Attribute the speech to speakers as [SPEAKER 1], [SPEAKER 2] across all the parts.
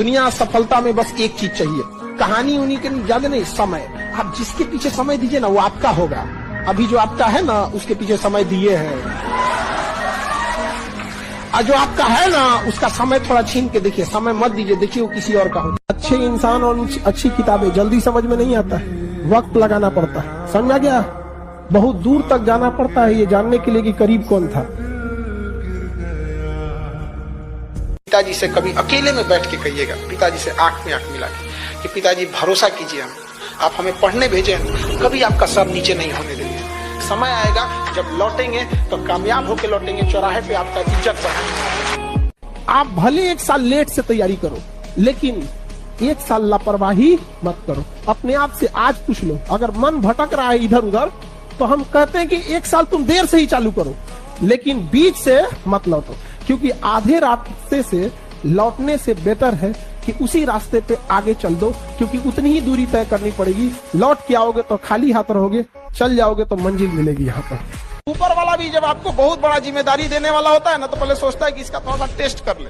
[SPEAKER 1] दुनिया सफलता में बस एक चीज चाहिए, कहानी उन्हीं के ज्यादा नहीं, समय। आप जिसके पीछे समय दीजिए ना वो आपका होगा। अभी जो आपका है ना उसके पीछे समय दिए हैं, और जो आपका है ना उसका समय थोड़ा छीन के देखिए, समय मत दीजिए, देखिए वो किसी और का हो। अच्छे इंसान और अच्छी किताबें जल्दी समझ में नहीं आता है, वक्त लगाना पड़ता है। समझ आ गया? बहुत दूर तक जाना पड़ता है ये जानने के लिए कि करीब कौन था। पिताजी से कभी अकेले में बैठ के कहिएगा, पिताजी से आंख में आंख मिला के, कि पिताजी भरोसा कीजिए, आप हमें पढ़ने भेजे, कभी आपका सर नीचे नहीं होने देंगे। समय आएगा जब लौटेंगे तो कामयाब होकर लौटेंगे, चौराहे पे आपका इज्जत बढ़ाएंगे। आप भले 1 साल लेट से तैयारी करो, लेकिन 1 साल लापरवाही मत करो। अपने आप से आज पूछ लो, अगर मन भटक रहा है इधर उधर, तो हम कहते हैं कि 1 साल तुम देर से ही चालू करो, लेकिन बीच से मत लौटो, क्योंकि आधे रास्ते से लौटने से बेटर है कि उसी रास्ते पे आगे चल दो, क्योंकि उतनी ही दूरी तय करनी पड़ेगी। लौट के आओगे तो खाली हाथ रहोगे, चल जाओगे तो मंजिल मिलेगी यहाँ पर। ऊपर वाला भी जब आपको बहुत बड़ा जिम्मेदारी देने वाला होता है ना, तो पहले सोचता है कि इसका थोड़ा सा टेस्ट कर ले।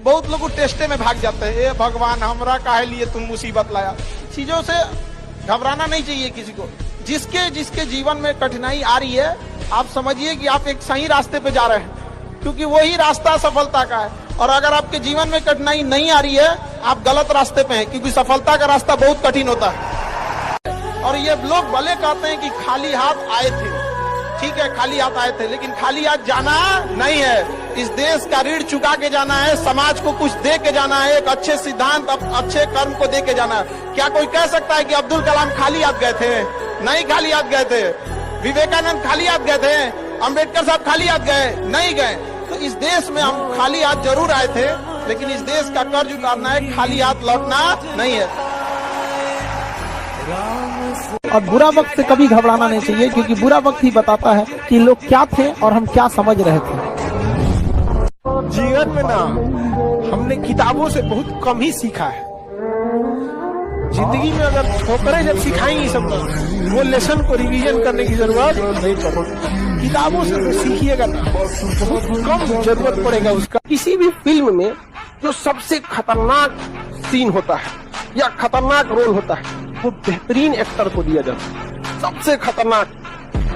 [SPEAKER 1] बहुत लोग टेस्टे में भाग जाते हैं, ए भगवान हमरा काहे लिए तुम मुसीबत लाया। चीजों से घबराना नहीं चाहिए किसी को। जिसके जिसके जीवन में कठिनाई आ रही है, आप समझिए कि आप एक सही रास्ते पे जा रहे हैं, क्योंकि वही रास्ता सफलता का है। और अगर आपके जीवन में कठिनाई नहीं आ रही है, आप गलत रास्ते पे हैं, क्योंकि सफलता का रास्ता बहुत कठिन होता है। और ये लोग भले कहते हैं कि खाली हाथ आए थे, ठीक है खाली हाथ आए थे, लेकिन खाली हाथ जाना नहीं है। इस देश का ऋण चुका के जाना है, समाज को कुछ दे के जाना है, एक अच्छे सिद्धांत, अच्छे कर्म को दे के जाना है। क्या कोई कह सकता है कि अब्दुल कलाम खाली हाथ गए थे? नहीं खाली हाथ गए थे। विवेकानंद खाली हाथ गए थे? अम्बेडकर साहब खाली हाथ गए? नहीं गए। तो इस देश में हम खाली हाथ जरूर आए थे, लेकिन इस देश का कर्ज उतारना है, खाली हाथ लौटना नहीं है। और बुरा वक्त से कभी घबराना नहीं चाहिए, क्योंकि बुरा वक्त ही बताता है कि लोग क्या थे और हम क्या समझ रहे थे। जीवन में ना हमने किताबों से बहुत कम ही सीखा है। जिंदगी में अगर ठोकरें जब सिखाएंगी सब, वो लेसन को रिवीजन करने की जरूरत नहीं पड़ेगी। किताबों से तो सीखिएगा ना, बहुत कम जरूरत पड़ेगा उसका। किसी भी फिल्म में जो सबसे खतरनाक सीन होता है या खतरनाक रोल होता है, वो बेहतरीन एक्टर को दिया जाता है, सबसे खतरनाक।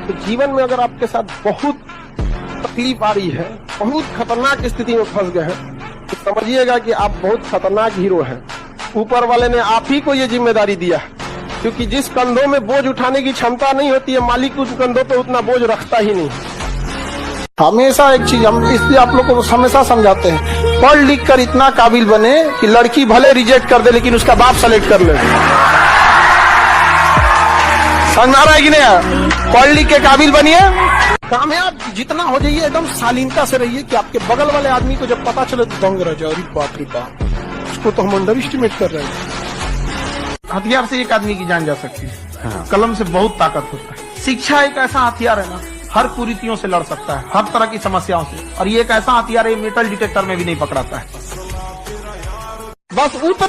[SPEAKER 1] तो जीवन में अगर आपके साथ बहुत तकलीफ आ रही है, बहुत खतरनाक स्थिति में फंस गए हैं, तो समझिएगा कि आप बहुत खतरनाक हीरो हैं। ऊपर वाले ने आप ही को ये जिम्मेदारी दिया, क्योंकि जिस कंधों में बोझ उठाने की क्षमता नहीं होती है, मालिक उस कंधों पे उतना बोझ रखता ही नहीं। हमेशा एक चीज हम इसलिए आप लोगों को हमेशा समझाते हैं, पढ़ लिख कर इतना काबिल बने कि लड़की भले रिजेक्ट कर दे, लेकिन उसका बाप सेलेक्ट कर ले। समझ आ रहा है कि नहीं? पढ़ लिख के काबिल बनिए, कामयाब जितना हो जाइए, एकदम शालीनता से रहिए कि आपके बगल वाले आदमी को जब पता चले तो दंग रह जाए, अरे बाप रे बाप, उसको तो हम अंडर एस्टिमेट कर रहे हैं। हथियार से एक आदमी की जान जा सकती है, हाँ। कलम से बहुत ताकत होता है। शिक्षा एक ऐसा हथियार है ना, हर कुरीतियों से लड़ सकता है, हर तरह की समस्याओं से। और ये एक ऐसा हथियार है, मेटल डिटेक्टर में भी नहीं पकड़ाता है। बस